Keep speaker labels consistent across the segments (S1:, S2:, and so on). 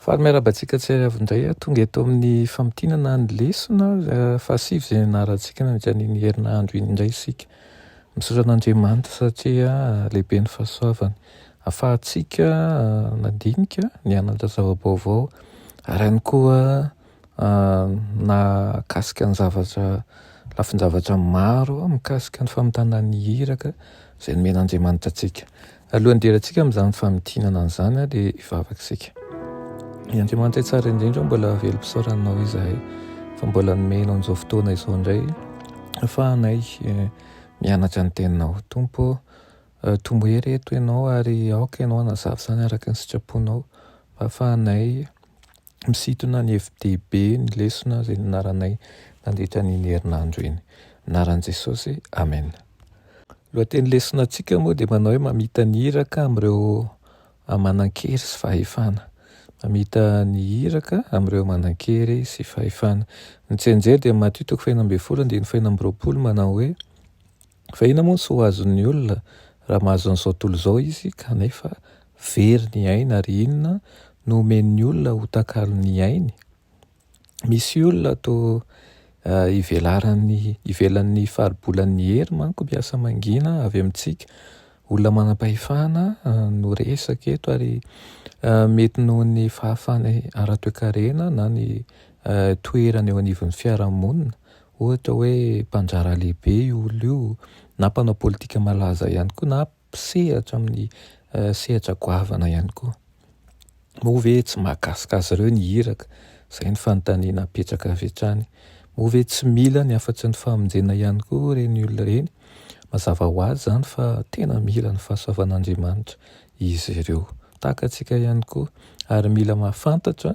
S1: Faly miarabantsika tsy avindray tonga eto amin'ny fampitinana ny lesona fahasivy izay anarantsika mijaniny herinandro iny indray isika. Misaotra an'Andriamanitra satria lehibe ny fahasoavany. Ahafahantsika nandinika nianatra zava-baovao ary ihany koa nakasika ny lafin-javatra maro mikasika ny famitana ny hiraka izay nomen'Andriamanitra antsika. Alohan'ny derantsika amin'izany famitinana an'izany dia hivavaka. Ny Andriamanitra tsara indrindra mbola velom-pisaoranao izahay fa mbola nomenao an'izao fotoana izao indray ahafahanay mianatra ny teninao. Tompo, tombo hery eto ianao ary aoka ianao hanazava izany araka ny sitraponao mba ahafahanay misintona ny FDB ny lesona izay nanaranay nandritra ny herinandro iny. Anaran'i Jesosy, amen. Lohateny lesona antsika moa dia manao hoe mamita ny hiraka amin'ireo manan-kery sy fahefana. Mamita ny hiraka amin'ireo manan-kery sy fahefana. Ny tsenjery dia Matthieu 20:1-20 manao hoe fa inona moa sy ho azon'ny olona raha mahazo an'izao tontolo izao izy kanefa very ny ainy ary inona no omen'ny olona ho takalon'ny ainy. Misy olona toa ivelan'ny faribolan'ny hery manko miasa mangina avy amintsika. Olona manam-pahefana no resaka eto ary mety noho ny fahafany ara-toe-karena na ny toerana eo anivon'ny fiarahamonina. Ohatra hoe mpanjara lehibe olo io na mpanao politika malaza ihany koa na mpisehatra amin'ny sehatra goavana ihany koa. Moa ve tsy mahakasika azy ireo ny hiraka, izay ny fanontaniana apetraka avy hatrany. Moa ve tsy mila ny afa-tsy ny famonjena ihany koa ireny olona ireny. Mazava ho azy izany fa tena mila ny fahasoavan'Andriamanitra izy ireo. Tahaka antsika ihany koa ary mila mahafantatra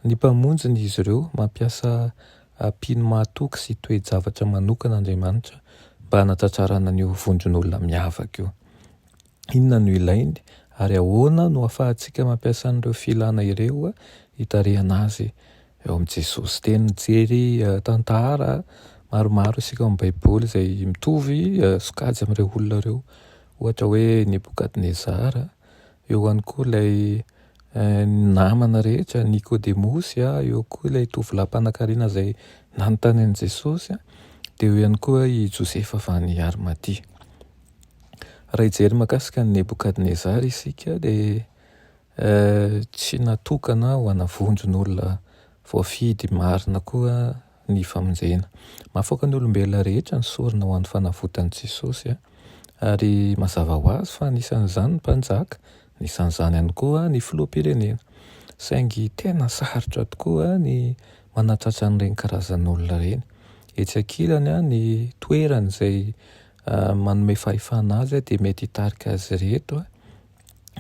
S1: ny mpamonjy izy ireo mampiasa mpino mahatoky sy toe-javatra manokan'Andriamanitra mba hanatratrarana ny vondron'olona miavaka io. Inona no ilainy ary ahoana no ahafahantsika mampiasa an'ireo filàna ireo hitarihana azy eo amin'i Jesosy. Tena nijery tantara maromaro isika amin'ny Baiboly izay mitovy sokajy amin'ireo olona ireo. Ohatra hoe Nebokadnezara, eo ihany koa ilay namana rehetra Nikodemosy, eo koa ilay tovolahy mpanankarena izay nanontany an'i Jesosy, dia eo ihany koa i Josefa avy Arimatia. Raha hijery mahakasika ny Nebokadnezara isika dia tsy natokana ho anavondron'olona voafidy marina koa ny famonjena. Mahafoaka ny olombelona rehetra ny sorina ho an'ny fanavotan'i Jesosy ary mazava ho azy fa anisan'izany ny mpanjaka, anisan'izany ihany koa ny filoham-pirenena. Saingy tena sarotra tokoa ny manatratra an'ireny karazan'olona ireny. Etsy ankilany ny toerana izay manome fahefana azy dia mety hitarika azy reto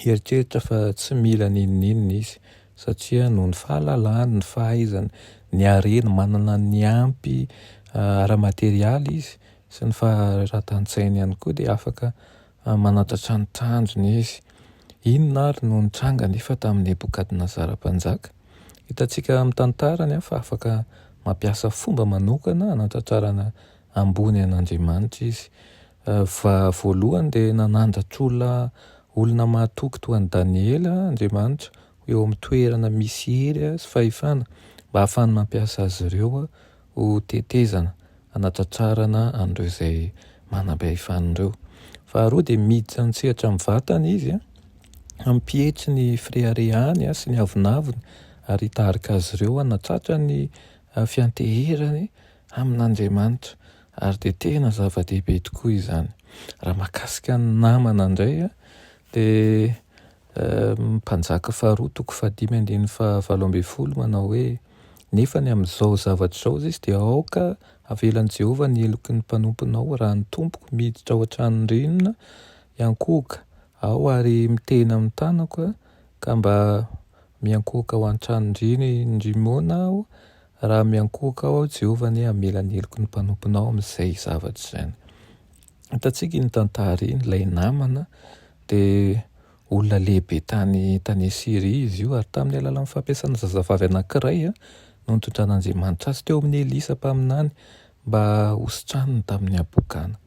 S1: eritreritra fa tsy mila n'inon'inona izy satria noho ny fahalalany, ny fahaizany, ny harena, manana ny ampy ara-materialy izy sy ny faharatan-tsaina ihany koa dia afaka manatratra ny tanjony izy. Inona ary no nitranga nefa tamin'ny Nebokadnezara mpanjaka? Hitantsika amin'ny tantarany fa afaka mampiasa fomba manokana hanatratrarana ambony an'Andriamanitra izy. Voalohany dia nanandratra olona mahatoky toa an'i Daniela Andriamanitra eo amin'ny toerana misy hery sy fahefana mba ahafahany mampiasa azy ireo ho tetezana hanatratrarana an'ireo izay manam-pahefana ireo. Faharoa dia miditra an-tsehatra amin'ny vatana izy ampihetry ny firehariahany sy ny avinaviny ary hitarika azy ireo hanatratra ny fianteherany amin'Andriamanitra ary dia tena zava-dehibe tokoa izany. Raha mahakasika ny namana indray dia mpanjaka faharoa 5:7-20 manao hoe nefa ny amin'izao zavatra izao izy dia aoka avelan'i Jehovah ny heloky ny mpanomponao raha ny tompoko miditra ao an-tranony rinona hiankohoka ao ary mitena amin'ny tanako ka mba miankohoka ao an-tranony indrimoana aho raha miankohoka ao Jehovah ny hamela ny heloky ny mpanomponao amin'izay zavatra izany. Hitantsika ny tantara iny, ilay namana dia olona lehibe tany Siria izy io ary tamin'ny alalan'ny fampiasana zazavavy anankiray no nitondran'Andriamanitra azy teo amin'ny Elisa mpaminany mba hositraniny tamin'ny abokana.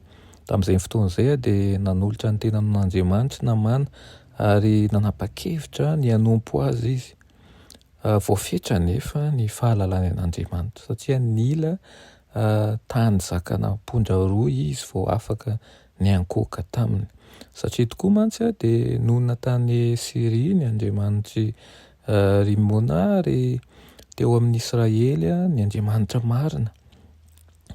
S1: Tamin'izay fotoana izay dia nanolotra ny tenan'Andriamanitra namana ary nanapa-kevitra ny hanompo azy izy. voafetra nefa ny fahalalany an'Andriamanitra satria nila tany zakana mpondra roa izy vao afaka niankoaka taminy. Satria tokoa mantsy dia nonona tany Siria ny Andriamanitry rimona ary teo amin'ny Israely ny Andriamanitra marina.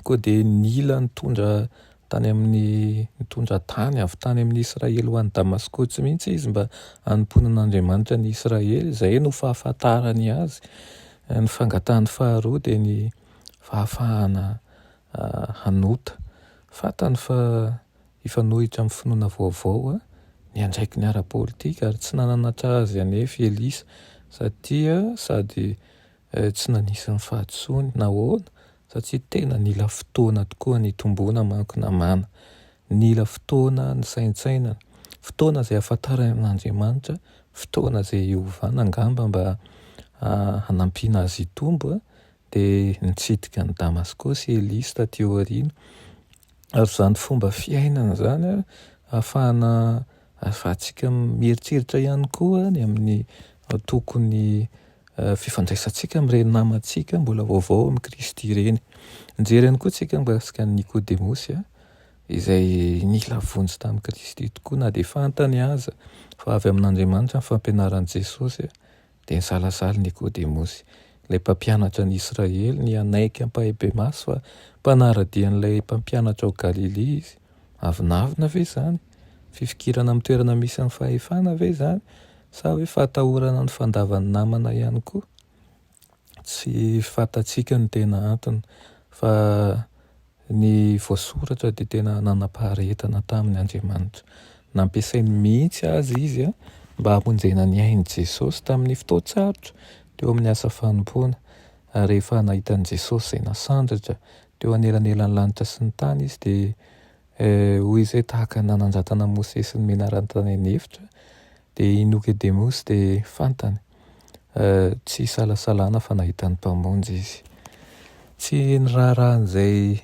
S1: Koa dia nila nitondra tany amin'ny nitondra tany avy tany amin'ny Israely ho an'ny Damaskosy mihitsy izy mba hanomponan'Andriamanitra ny Israely. Izay no fahafantarany azy. Ny fangatahany faharoa dia ny fahafahana hanota. Fantany fa hifanohitra amin'ny finoana vaovao ny andraiky ny ara-politika ary tsy nananatra azy anefa Elisa satria sady tsy nanisy ny fahatsoany nahoana satria tena nila fotoana tokoa ny tombona manko namana. Nila fotoana ny saintsainana, fotoana izay ahafantarany amin'Andriamanitra, fotoana izay hiovana angamba mba hanampiana azy hitombo dia nitsidika ny Damaskosy Elisa taty aoriana. Ary izany fomba fiainana zany ahafahana ahafahantsika mieritreritra ihany koa ny amin'ny tokony fifandraisantsika amin'ireny namantsika mbola vaovao amin'ny Kristy ireny. Nijery ihany koa tsika mikasika ny Nikodemosy izay nila vonjy tamin'i Kristy tokoa na dia fantany aza fa avy amin'Andriamanitra ny fampianaran'i Jesosy dia nisalasala Nikodemosy. Ilay mpampianatra ny Israely ny anaiky ampahay-be maso fa mpanaradian'ilay mpampianatra ao Galilea izy. Avinavina ve zany? Fifikirana amin'ny toerana misy ny fahefana ve zany? Sa hoe fahatahorana ny fandavan'ny namana ihany koa? Tsy fantatsika ny tena antony fa ny voasoratra dia tena nanam-paharetana tamin'ny Andriamanitra. Nampiasainy mihitsy azy izy mba hamonjena ny ain'i Jesosy tamin'ny fotoan-tsarotra teo amin'ny asa fanompoana. Rehefa nahitan'i Jesosy izay nasandratra teo anelanelan'ny lanitra sy ny tany izy dia hoy izay tahaka nanandrantana Mosesy ny menarantany an'efitra dia i Nikodemosy dia fantany tsy salasalana fa nahitany mpamonjy izy. Tsy niraharahan'izay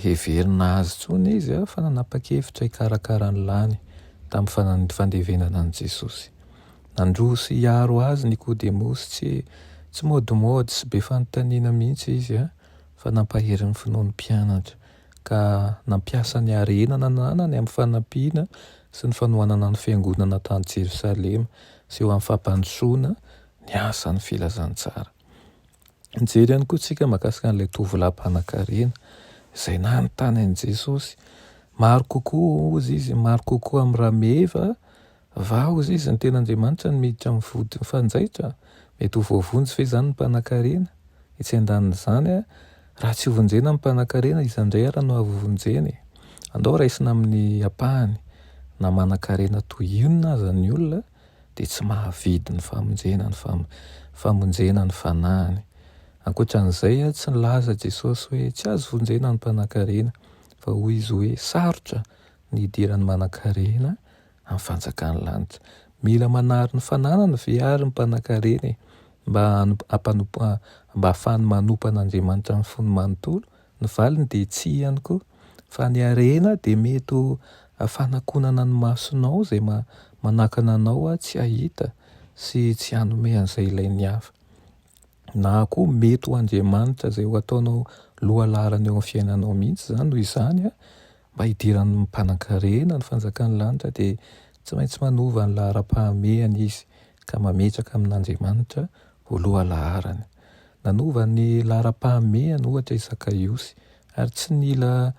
S1: heverina azy tsony izy fa nanapa-kevitra hikarakara ny lany tamin'ny fandevenana an'i Jesosy. Nandroso hiaro azy Nikodemosy tsy môdimôdy sy be fanontaniana mihitsy izy fa nampahery ny finoan'ny mpianatra ka nampiasa ny harena nananany amin'ny fanampiana sy ny fanohanana ny fiangonana tany Jerosalema sy eo amin'ny fampandrosoana ny asan'ny filazantsara. Nijery ihany koa tsika mahakasika an'ilay tovolahy mpanan-karena izay nanontany an'i Jesosy. Maro kokoa ozy izy, maro kokoa amin'ny rameva va ozy izy ny ten'Andriamanitra ny miditra amin'ny vody ny fanjaitra. Mety ho voavonjy ve zany ny mpanan-karena? Etsy andanin'izany raha tsy hovonjena ny mpanan-karena izandray ara no avovonjeny. Andao raisina amin'ny ampahany na manan-karena toy inona aza ny olona dia tsy mahavidy ny famonjena ny famonjena ny fanahiny. Ankoatran'izay tsy nilaza Jesosy hoe tsy azo vonjena ny mpanan-karena fa hoy izy hoe sarotra ny hidiran'ny manan-karena amin'ny fanjakan'ny lanitra. Mila manary ny fananana viary ny mpanan-karena mba ahafahany manompa an'Andriamanitra amin'ny fony manontolo. Ny valiny dia tsy ihany koa fa ny harena dia mety ho fanakonana ny masonao izay manakana anao tsy hahita sy tsy hanome an'izay ilain'ny hafa. Na koa mety ho Andriamanitra izay ho ataonao lohalarana eo amin'ny fiainanao mihitsy zany noho izany mba hidiran'ny mpanan-karena ny fanjakan'ny lanitra dia tsy maintsy manova ny lahara-pahamehany izy ka mametraka amin'Andriamanitra ho lohalaharany. Nanova ny lahara-pahamehany ohatra i Zakaiosy ary tsy nila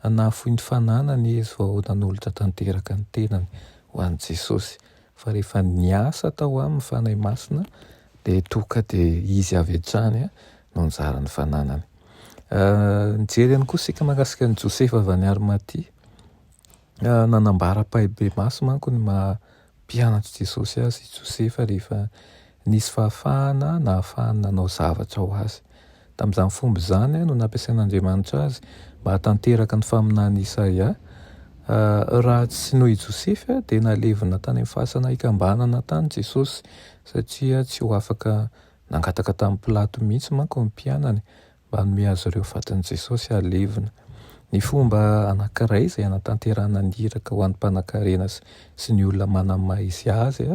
S1: nahafohy ny fananany izy vao nanolotra tanteraka ny tenany ho an'i Jesosy fa rehefa niasa tao amin'ny fanahy masina dia toka dia izy avy hatrany no nizara ny fananany. Nijery ihany koa sika mahakasika ny Josefa avy any Arimatia. Nanambara-pahibe maso manko ny mampianatra Jesosy azy i Josefa rehefa nisy fahafahana na ahafahany nanao zavatra ho azy. Tamin'izany fomba izany no nampiasain'Andriamanitra azy mba hatanteraka ny faminany Isaia. Raha tsy noho i Josefa dia nalevina tany amin'ny fasana hikambanana tany Jesosy satria tsy ho afaka nangataka tamin'ny Pilato mihitsy manko ny mpianany mba hanome azy ireo fatin'i Jesosy alevina. Ny fomba anankiray izay anatanterana ny hiraka ho an'ny mpanan-karena sy ny olona manamaha izy azy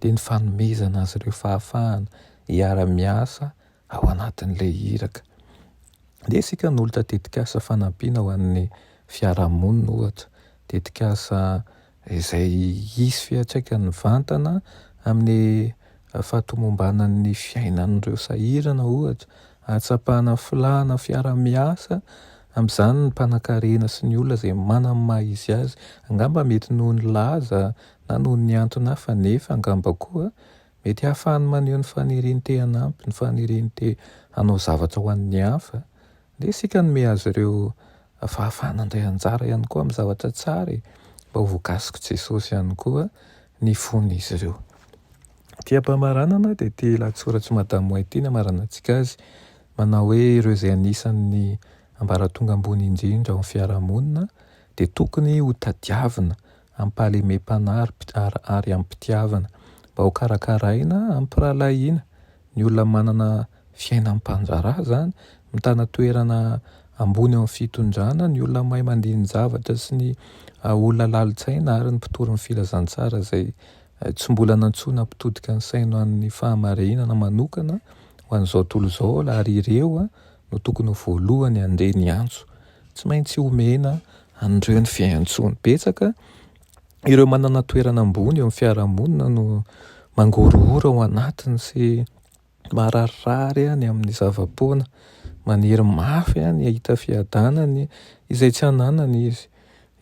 S1: dia ny fanomezana azy ireo fahafahana hiara-miasa ao anatin'ilay iraka. Dia isika n'olona tetikasa fanampiana ho an'ny fiarahamonina ohatra, tetikasa izay hisy fiantraikany vantana amin'ny fahatomombanan'ny fiainan'ireo sahirana ohatra, ahatsapahana filahana fiara-miasa amin'izany ny mpanan-karena sy ny olona izay manana ny maha izy azy. Angamba mety noho ny laza na noho ny antony hafa, nefa angamba koa mety ahafahany maneho ny fanirian-te-hanampy, ny fanirian-te hanao zavatra ho an'ny hafa. Dia isika nome azy ireo fahafahana indray anjara ihany koa amin'ny zavatra tsara mba ho voakasika Jesosy ihany koa ny fon'izy ireo. Tiam-pamaranana dia ity lahatsoratra Madamo Haitiny amarana antsika azy, manao hoe ireo izay anisan'ny ambaratonga ambony indrindra ao amin'ny fiarahamonina dia tokony ho tadiavina, ampahalemem-panahy ary ampitiavana, mba ho karakaraina, ampiralahiana. Ny olona manana fiainam-panjara zany, mitana toerana ambony ao amin'ny fitondrana, ny olona mahay mandiny zavatra sy ny olona lalitsaina ary ny mpitory ny filazantsara izay tsy mbola nantsoina mpitodika ny saina amin'ny fahamarinana manokana ho an'izao tontolo izao, ary ireo no tokony ho voalohany handre ny antso. Tsy maintsy omena an'ireo ny fiaintsony. Betsaka ireo manana toerana ambony eo amin'ny fiarahamonina no mangorohoro ao anatiny sy mararirary any amin'ny zava-poana, maniry mafy any ahita fiadanany izay tsy hananany izy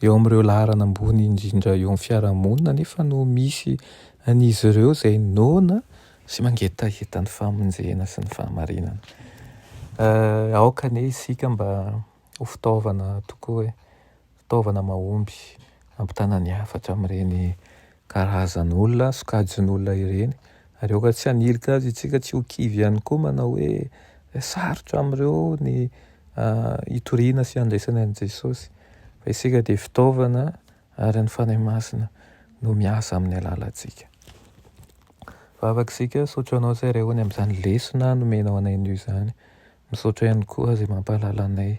S1: eo amin'ireo laharana ambony indrindra eo amin'ny fiarahamonina, nefa no misy an'izy ireo izay noana sy mangetaheta ny famonjena sy ny fahamarinana. Aoka anie isika mba ho fitaovana tokoa, fitaovana mahomby ampitana ny hafatra amin'ireny karazan'olona, sokajin'olona ireny. Ary aoka tsy hanilika azy isika, tsy ho kivy ihany koa manao hoe sarotra amin'ireo ny hitoriana sy handraisana an'i Jesosy, fa isika dia fitaovana ary ny fanahy masina no miasa amin'ny alalantsika. Vavaka isika, saotra anao izay rehony amin'izany lesona nomenao anay anio izany. Misaotra ihany koa izay mampahalala anay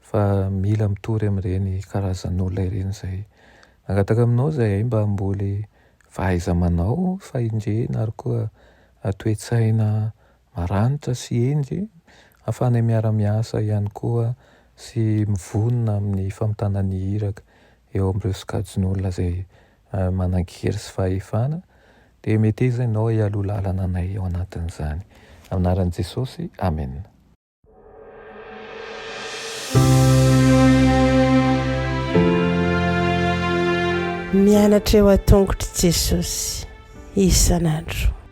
S1: fa mila mitory amin'ireny karazan'olona ireny izay nangataka aminao izay mba hamboly fahaiza-manao, fahendrena ary koa toe-tsaina maranitra sy hendry, ahafahanay miara-miasa ihany koa sy mivonona amin'ny famitana ny iraka eo amin'ireo sokajin'olona izay manan-kery sy fahefana. Dia mety izy ianao hialoha lalana anay ao anatin'izany. Amin'ny anaran'i Jesosy, amen.
S2: Mianatra eo an-tongotry Jesosy isan'andro.